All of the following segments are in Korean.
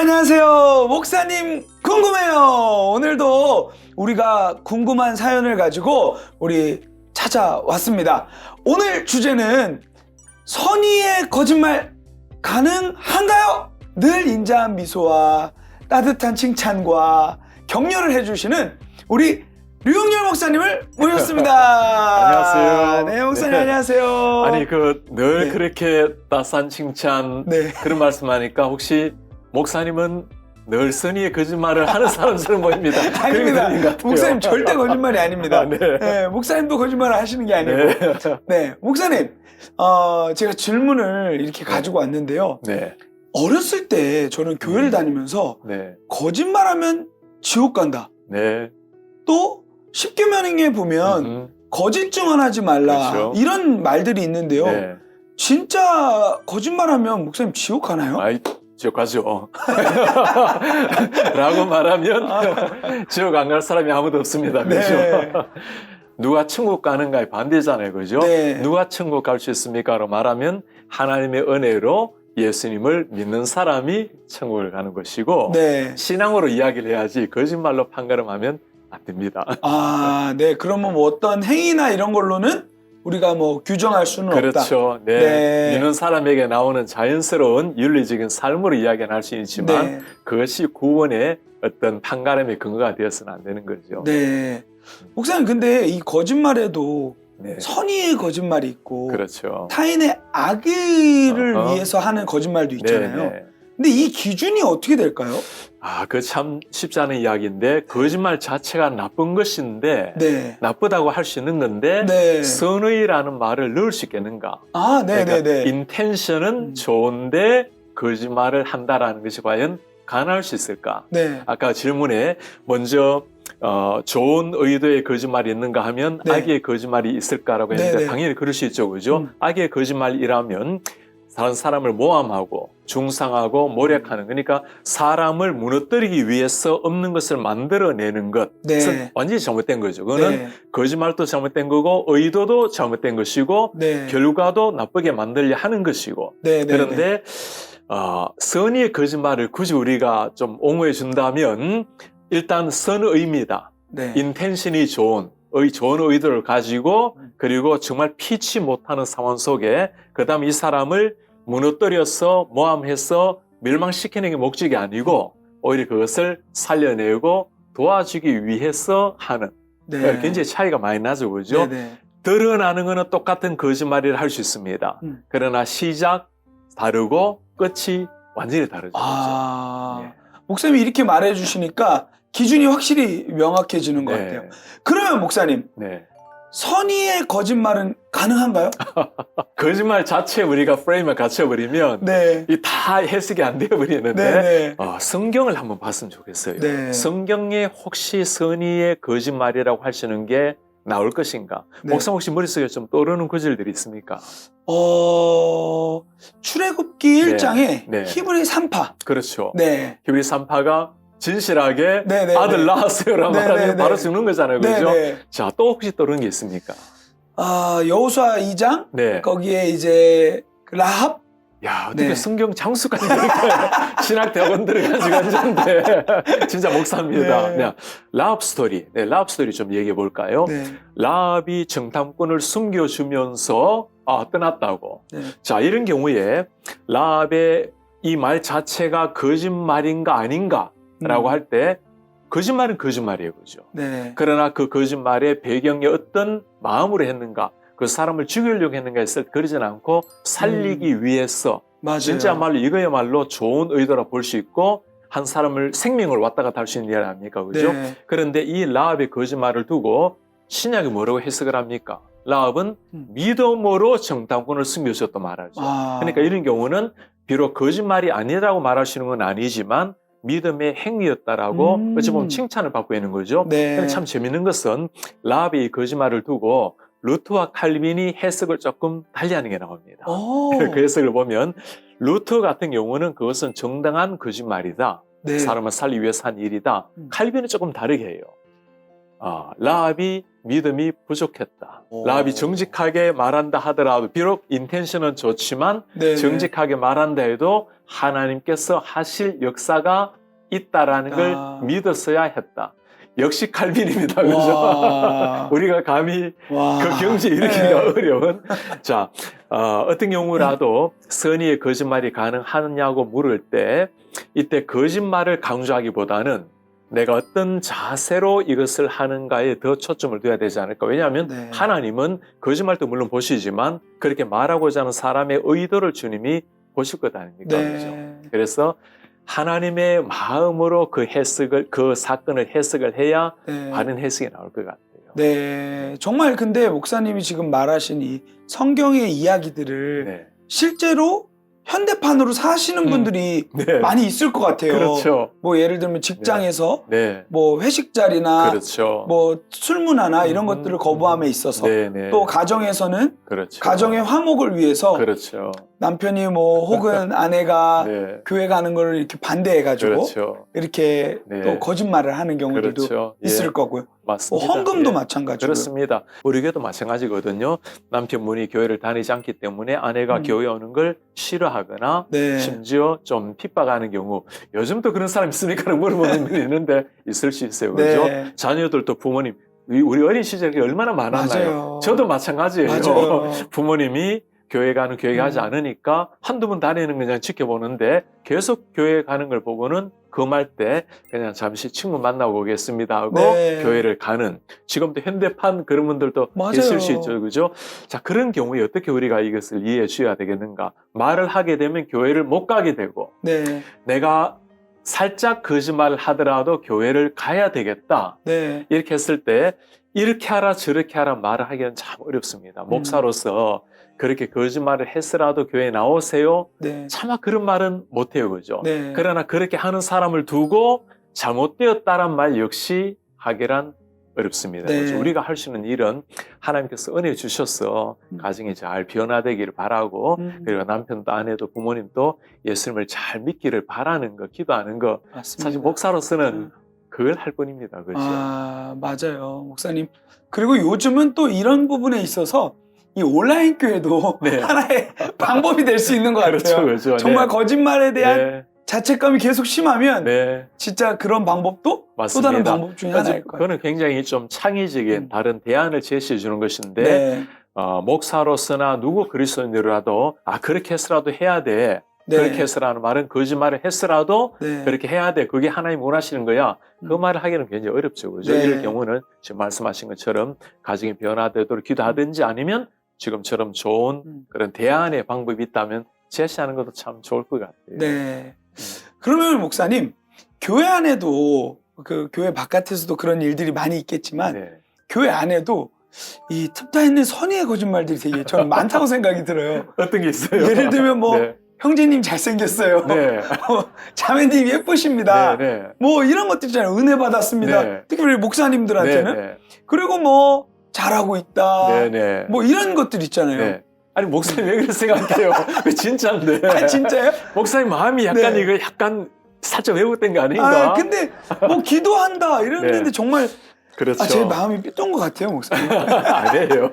안녕하세요. 목사님 궁금해요. 오늘도 우리가 궁금한 사연을 가지고 우리 찾아왔습니다. 오늘 주제는 선의의 거짓말 가능한가요? 늘 인자한 미소와 따뜻한 칭찬과 격려를 해주시는 우리 류용렬 목사님을 모셨습니다. 안녕하세요. 네, 목사님 안녕하세요. 아니 늘 네. 그렇게 따스한 칭찬 네. 그런 말씀하니까 혹시 목사님은 늘 선의의 거짓말을 하는 사람처럼 보입니다. 아닙니다. 그런 것 같아요. 목사님 절대 거짓말이 아닙니다. 아, 네. 네, 목사님도 거짓말을 하시는 게 아니고. 네. 네, 목사님, 제가 질문을 이렇게 가지고 왔는데요. 네. 어렸을 때 저는 교회를 다니면서 네. 거짓말하면 지옥 간다. 네. 또 십계명에 보면 거짓 증언하지 말라. 그렇죠. 이런 말들이 있는데요. 네. 진짜 거짓말하면 목사님 지옥 가나요? 아이, 지옥 가죠. 라고 말하면 지옥 안 갈 사람이 아무도 없습니다. 그렇죠? 네. 누가 천국 가는가에 반대잖아요. 그죠? 네. 누가 천국 갈 수 있습니까? 라고 말하면 하나님의 은혜로 예수님을 믿는 사람이 천국을 가는 것이고 네. 신앙으로 이야기를 해야지 거짓말로 판가름하면 안 됩니다. 네. 그러면 뭐 어떤 행위나 이런 걸로는 우리가 뭐 규정할 수는 없다. 그렇죠. 네. 네. 믿는 사람에게 나오는 자연스러운 윤리적인 삶으로 이야기는 할 수 있지만 네. 그것이 구원의 어떤 판가름의 근거가 되어서는 안 되는 거죠. 네. 목사님, 근데 이 거짓말에도 네. 선의의 거짓말이 있고 그렇죠. 타인의 악의를 어허. 위해서 하는 거짓말도 있잖아요. 네, 네. 근데 이 기준이 어떻게 될까요? 그 참 쉽지 않은 이야기인데 거짓말 자체가 나쁜 것인데 네. 나쁘다고 할 수 있는 건데 네. 선의라는 말을 넣을 수 있겠는가? 네네네. 그러니까 인텐션은 좋은데 거짓말을 한다라는 것이 과연 가능할 수 있을까? 네. 아까 질문에 먼저 좋은 의도의 거짓말이 있는가 하면 네. 악의 거짓말이 있을까라고 했는데 네네. 당연히 그럴 수 있죠. 그죠? 악의 거짓말이라면 다른 사람을 모함하고 중상하고 모략하는, 그러니까 사람을 무너뜨리기 위해서 없는 것을 만들어내는 것. 네. 그것은 완전히 잘못된 거죠. 그거는 네. 거짓말도 잘못된 거고 의도도 잘못된 것이고 네. 결과도 나쁘게 만들려 하는 것이고. 네. 네. 그런데 선의의 거짓말을 굳이 우리가 좀 옹호해 준다면 일단 선의입니다. 네. 인텐션이 좋은 의도를 가지고 그리고 정말 피치 못하는 상황 속에 그다음 이 사람을 무너뜨려서 모함해서 멸망시키는 게 목적이 아니고 오히려 그것을 살려내고 도와주기 위해서 하는. 네. 굉장히 차이가 많이 나죠. 그죠? 네네. 드러나는 것은 똑같은 거짓말을 할 수 있습니다. 그러나 시작 다르고 끝이 완전히 다르죠. 네. 네. 목사님이 이렇게 말해 주시니까 기준이 확실히 명확해지는 것 네. 같아요. 그러면 목사님, 네. 선의의 거짓말은 가능한가요? 거짓말 자체에 우리가 프레임을 갖춰버리면 네. 이 다 해석이 안 되어버리는데 네네. 성경을 한번 봤으면 좋겠어요. 네. 성경에 혹시 선의의 거짓말이라고 하시는 게 나올 것인가? 네. 목사 혹시 머릿속에 좀 떠오르는 구절들이 있습니까? 출애굽기 1장에 네. 히브리 3파. 그렇죠. 네. 히브리 3파가 진실하게 네네. 아들 낳았어요라고 네네. 말하면 바로 죽는 거잖아요. 그죠? 네네. 자, 또 혹시 떠오르는 게 있습니까? 여호수아 2장 네. 거기에 이제 라합. 야, 어떻게 네. 성경 장수까지 이렇게 신학대학원 들어가지고 앉았는데 진짜 목사입니다. 네. 네. 라합 스토리. 네, 라합 스토리 좀 얘기해 볼까요? 네. 라합이 정탐꾼을 숨겨주면서 떠났다고. 네. 자, 이런 경우에 라합의 이 말 자체가 거짓말인가 아닌가라고 할 때 거짓말은 거짓말이에요. 그죠? 네. 그러나 그 거짓말의 배경이 어떤 마음으로 했는가, 그 사람을 죽이려고 했는가 했을 때 그러진 않고 살리기 위해서 맞아요. 진짜말로 이거야말로 좋은 의도라 볼 수 있고 한 사람을 생명을 왔다 갔다 할 수 있는 일 아닙니까? 그죠? 네. 그런데 이 라합의 거짓말을 두고 신약이 뭐라고 해석을 합니까? 라합은 믿음으로 정탐꾼을 숨겨줬다 말하죠. 그러니까 이런 경우는 비록 거짓말이 아니라고 말하시는 건 아니지만 믿음의 행위였다라고 어찌 보면 칭찬을 받고 있는 거죠. 네. 참 재밌는 것은 라합의 이 거짓말을 두고 루트와 칼빈이 해석을 조금 달리하는 게 나옵니다. 그 해석을 보면 루트 같은 경우는 그것은 정당한 거짓말이다. 네. 사람을 살리기 위해서 한 일이다. 칼빈은 조금 다르게 해요. 라합이 믿음이 부족했다. 오. 라합이 정직하게 말한다 하더라도 비록 인텐션은 좋지만 네네. 정직하게 말한다 해도 하나님께서 하실 역사가 있다라는 걸 믿었어야 했다. 역시 칼빈입니다. 그죠? 우리가 감히 그 경지에 이르기가 어려운. 자, 어떤 경우라도 선의의 거짓말이 가능하느냐고 물을 때 이때 거짓말을 강조하기보다는 내가 어떤 자세로 이것을 하는가에 더 초점을 둬야 되지 않을까. 왜냐하면 네. 하나님은 거짓말도 물론 보시지만 그렇게 말하고자 하는 사람의 의도를 주님이 보실 것 아닙니까? 네. 그죠? 그래서 하나님의 마음으로 그 사건을 해석을 해야 네. 바른 해석이 나올 것 같아요. 네. 정말 근데 목사님이 지금 말하신 이 성경의 이야기들을 네. 실제로 현대판으로 사시는 분들이 네. 많이 있을 것 같아요. 그렇죠. 뭐 예를 들면 직장에서 네. 뭐 회식 자리나 그렇죠. 뭐 술문화나 이런 것들을 거부함에 있어서 네, 네. 또 가정에서는 그렇죠. 가정의 화목을 위해서 그렇죠. 남편이 뭐 혹은 아내가 네. 교회 가는 걸 이렇게 반대해가지고 그렇죠. 이렇게 네. 또 거짓말을 하는 경우들도 그렇죠. 있을 예. 거고요. 맞습니다. 헌금도 예. 마찬가지고요. 그렇습니다. 우리 교회도 마찬가지거든요. 남편분이 교회를 다니지 않기 때문에 아내가 교회 오는 걸 싫어하거나 네. 심지어 좀 핍박하는 경우, 요즘도 그런 사람 있습니까? 물어보는 분이 있는데 있을 수 있어요. 그죠? 네. 자녀들도 부모님, 우리 어린 시절에 얼마나 많았나요? 맞아요. 저도 마찬가지예요. 맞아요. 부모님이 교회 가는 교회 가지 않으니까 한두 번 다니는 그냥 지켜보는데 계속 교회 가는 걸 보고는 금할 때 그냥 잠시 친구 만나고 오겠습니다 하고 네. 교회를 가는, 지금도 현대판 그런 분들도 맞아요. 계실 수 있죠. 그죠? 자, 그런 경우에 어떻게 우리가 이것을 이해해 주셔야 되겠는가? 말을 하게 되면 교회를 못 가게 되고, 네. 내가 살짝 거짓말을 하더라도 교회를 가야 되겠다. 네. 이렇게 했을 때 이렇게 하라 저렇게 하라 말을 하기는 참 어렵습니다. 목사로서 그렇게 거짓말을 했으라도 교회에 나오세요. 네. 차마 그런 말은 못해요. 그죠? 네. 그러나 그렇게 하는 사람을 두고 잘못되었다란 말 역시 하기란 어렵습니다. 네. 그죠? 우리가 할 수 있는 일은 하나님께서 은혜 주셔서 가정이 잘 변화되기를 바라고, 그리고 남편도 아내도 부모님도 예수님을 잘 믿기를 바라는 거, 기도하는 거. 맞습니다. 사실 목사로서는 그걸 할 뿐입니다. 그죠? 맞아요. 목사님. 그리고 요즘은 또 이런 부분에 있어서 이 온라인 교회도 네. 하나의 방법이 될 수 있는 것 같아요. 그렇죠, 그렇죠. 정말 네. 거짓말에 대한 네. 자책감이 계속 심하면 네. 진짜 그런 방법도 맞습니다. 또 다른 방법 중에 하나일 거예요. 그거는 굉장히 좀 창의적인 다른 대안을 제시해 주는 것인데, 네. 목사로서나 누구 그리스도인이라도 그렇게 해서라도 해야 돼. 네. 그렇게 해서라는 말은 거짓말을 했으라도 네. 그렇게 해야 돼. 그게 하나님 원하시는 거야. 그 말을 하기는 굉장히 어렵죠. 그죠? 네. 이럴 경우는 지금 말씀하신 것처럼 가정이 변화되도록 기도하든지 아니면 지금처럼 좋은 그런 대안의 방법이 있다면 제시하는 것도 참 좋을 것 같아요. 네. 그러면 목사님, 교회 안에도 그 교회 바깥에서도 그런 일들이 많이 있겠지만 네. 교회 안에도 이 틈타 있는 선의의 거짓말들이 되게 저는 많다고 생각이 들어요. 어떤 게 있어요? 예를 들면 뭐 네. 형제님 잘생겼어요. 네. 자매님 예쁘십니다. 네, 네. 뭐 이런 것들 있잖아요. 은혜 받았습니다. 네. 특히 우리 목사님들한테는. 네, 네. 그리고 뭐 잘하고 있다. 네, 네. 뭐 이런 것들 있잖아요. 네. 아니, 목사님 왜 그렇게 생각해요? 그 진짜인데. 아, 진짜요? 목사님 마음이 약간 네. 이거 약간 살짝 왜곡된 거 아닌가? 근데 뭐 기도한다 이러는데 네. 정말 그렇죠. 제 마음이 삐뚤은 것 같아요, 목사님. 아니에요.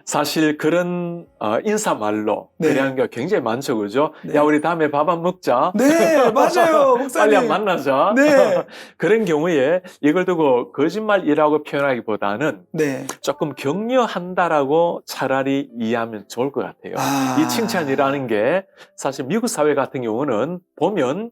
사실 그런 인사말로 네. 그런 게 굉장히 많죠, 그죠? 네. 야, 우리 다음에 밥 한 먹자. 네, 맞아요, 목사님. 빨리 한 만나자. 네. 그런 경우에 이걸 두고 거짓말이라고 표현하기보다는 네. 조금 격려한다라고 차라리 이해하면 좋을 것 같아요. 이 칭찬이라는 게 사실 미국 사회 같은 경우는 보면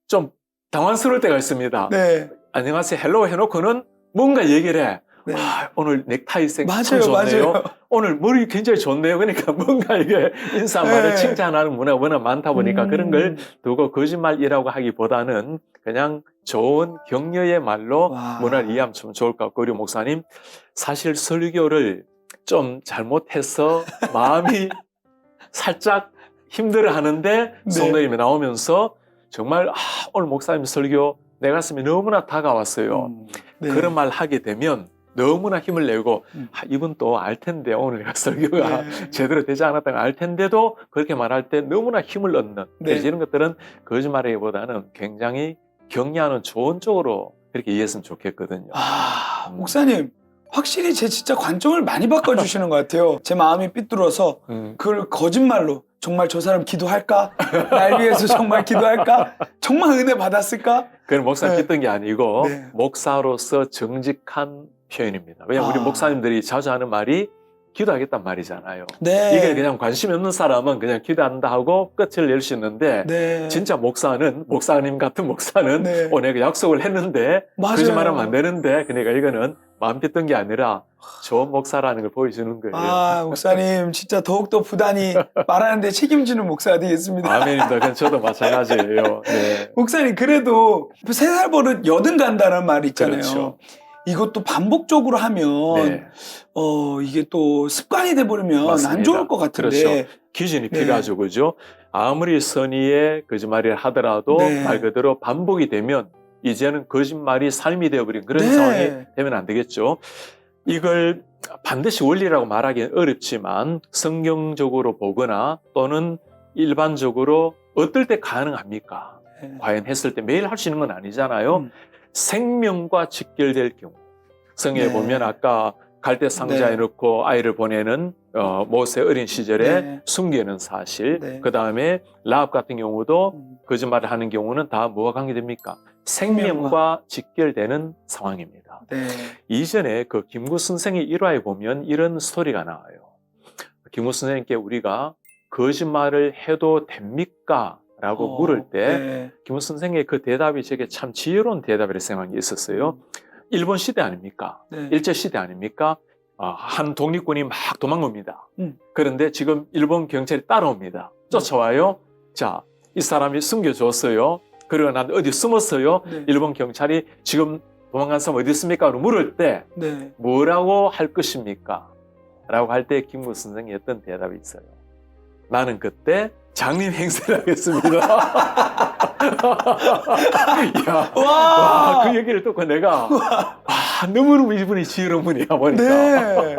좀 당황스러울 때가 있습니다. 네. 안녕하세요, 헬로 해놓고는 뭔가 얘기를 해. 네. 오늘 넥타이 색 참 맞아요, 좋네요. 맞아요. 오늘 머리 굉장히 좋네요. 그러니까 뭔가 이게 인사말을 네. 칭찬하는 문화가 워낙 많다 보니까 그런 걸 두고 거짓말이라고 하기보다는 그냥 좋은 격려의 말로 문화를 이해하면 좀 좋을 것 같고, 우리 목사님 사실 설교를 좀 잘못해서 마음이 살짝 힘들어 하는데 네. 성도님이 나오면서 정말 오늘 목사님 설교 내 가슴에 너무나 다가왔어요. 네. 그런 말 하게 되면 너무나 힘을 내고 이분 또 알 텐데 오늘 내가 설교가 네. 제대로 되지 않았다는 걸 알 텐데도 그렇게 말할 때 너무나 힘을 얻는, 네. 그래서 이런 것들은 거짓말이기보다는 굉장히 격려하는 좋은 쪽으로 그렇게 이해했으면 좋겠거든요. 목사님 확실히 제 진짜 관점을 많이 바꿔주시는 것 같아요. 제 마음이 삐뚤어서 그걸 거짓말로 정말 저 사람 기도할까? 날 위해서 정말 기도할까? 정말 은혜 받았을까? 그건 목사 네. 깃든 게 아니고 네. 목사로서 정직한 표현입니다. 왜냐하면 우리 목사님들이 자주 하는 말이 기도하겠단 말이잖아요. 네. 이게 그냥 관심이 없는 사람은 그냥 기도한다 하고 끝을 낼 수 있는데 네. 진짜 목사님 같은 목사는 네. 내가 약속을 했는데 맞아요. 거짓말하면 안 되는데 그러니까 이거는 마음 pis던 게 아니라 좋은 목사라는 걸 보여주는 거예요. 목사님 진짜 더욱더 부단히 말하는데 책임지는 목사가 되겠습니다. 아멘입니다. 그건 저도 마찬가지예요. 네. 목사님 그래도 3살 버릇 여든 간다는 말이 있잖아요. 그렇죠. 이것도 반복적으로 하면 네. 이게 또 습관이 돼버리면 맞습니다. 안 좋을 것 같은데. 그렇죠. 기준이 네. 필요하죠. 그죠? 아무리 선의의 거짓말을 하더라도 네. 말 그대로 반복이 되면 이제는 거짓말이 삶이 되어버린 그런 네. 상황이 되면 안 되겠죠. 이걸 반드시 원리라고 말하기는 어렵지만 성경적으로 보거나 또는 일반적으로 어떨 때 가능합니까? 네. 과연 했을 때 매일 할 수 있는 건 아니잖아요. 생명과 직결될 경우 성경에 네. 보면 아까 갈대 상자에 네. 넣고 아이를 보내는 모세 어린 시절에 네. 숨기는 사실 네. 그 다음에 라합 같은 경우도 거짓말을 하는 경우는 다 뭐가 관계됩니까? 생명과 직결되는 상황입니다. 네. 이전에 그 김구 선생의 일화에 보면 이런 스토리가 나와요. 김구 선생님께 우리가 거짓말을 해도 됩니까? 라고 물을 때 네. 김구 선생의 그 대답이 제게 참 지혜로운 대답이라 생각이 있었어요. 일본 시대 아닙니까? 네. 일제 시대 아닙니까? 한 독립군이 막 도망옵니다. 음. 그런데 지금 일본 경찰이 따라옵니다. 쫓아와요. 자, 이 사람이 숨겨줬어요. 그리고 난 어디 숨었어요. 네. 일본 경찰이 지금 도망간 사람 어디 있습니까? 라고 물을 때 네. 뭐라고 할 것입니까? 라고 할 때 김구 선생이 했던 대답이 있어요. 나는 그때 장님 행세를 하겠습니다. 야, 와, 그 얘기를 듣고 내가 너무너무 이분이 지혜로운 분이야 보니까. 네.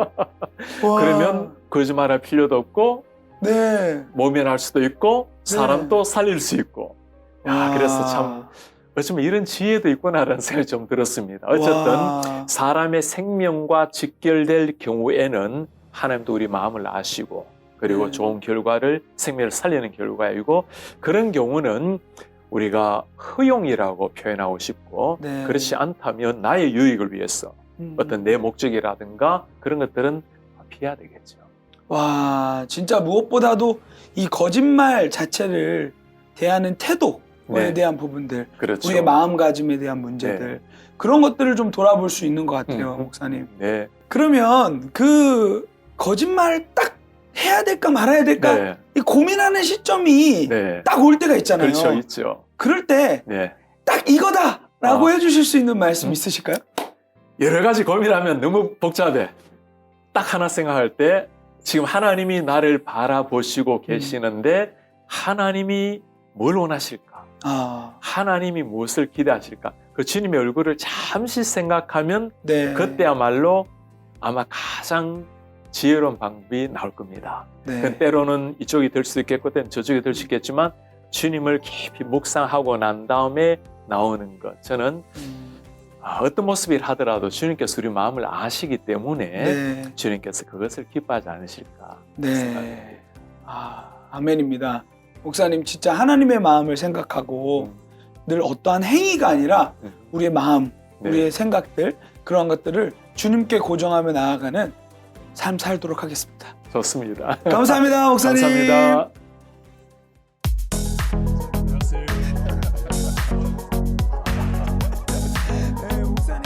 그러면 거짓말할 필요도 없고 네. 모면할 수도 있고 사람도 살릴 수 있고. 야, 그래서 참 어쩌면 이런 지혜도 있구나라는 생각이 좀 들었습니다. 어쨌든 사람의 생명과 직결될 경우에는 하나님도 우리 마음을 아시고 그리고 네. 좋은 결과를 생명을 살리는 결과이고 그런 경우는 우리가 허용이라고 표현하고 싶고 네. 그렇지 않다면 나의 유익을 위해서 어떤 내 목적이라든가 그런 것들은 피해야 되겠죠. 와, 진짜 무엇보다도 이 거짓말 자체를 대하는 태도에 네. 대한 부분들, 그렇죠. 우리의 마음가짐에 대한 문제들, 그런 것들을 좀 돌아볼 수 있는 것 같아요, 목사님. 네. 그러면 그 거짓말 딱 해야 될까 말아야 될까 네. 이 고민하는 시점이 네. 딱 올 때가 있잖아요. 그렇죠. 있죠. 그럴 때 딱 네. 이거다라고 해주실 수 있는 말씀 있으실까요? 여러 가지 고민하면 너무 복잡해. 딱 하나 생각할 때 지금 하나님이 나를 바라보시고 계시는데 하나님이 뭘 원하실까? 하나님이 무엇을 기대하실까? 그 주님의 얼굴을 잠시 생각하면 네. 그때야말로 아마 가장 지혜로운 방법이 나올 겁니다. 네. 때로는 이쪽이 될 수도 있겠고 때로는 저쪽이 될 수 있겠지만 주님을 깊이 묵상하고 난 다음에 나오는 것. 저는 어떤 모습을 하더라도 주님께서 우리 마음을 아시기 때문에 네. 주님께서 그것을 기뻐하지 않으실까 네. 생각합니다. 아멘입니다. 목사님 진짜 하나님의 마음을 생각하고 늘 어떠한 행위가 아니라 우리의 마음, 네. 우리의 생각들 그런 것들을 주님께 고정하며 나아가는 삶 살도록 하겠습니다. 좋습니다. 감사합니다, 목사님. 감사합니다. 네, 목사님.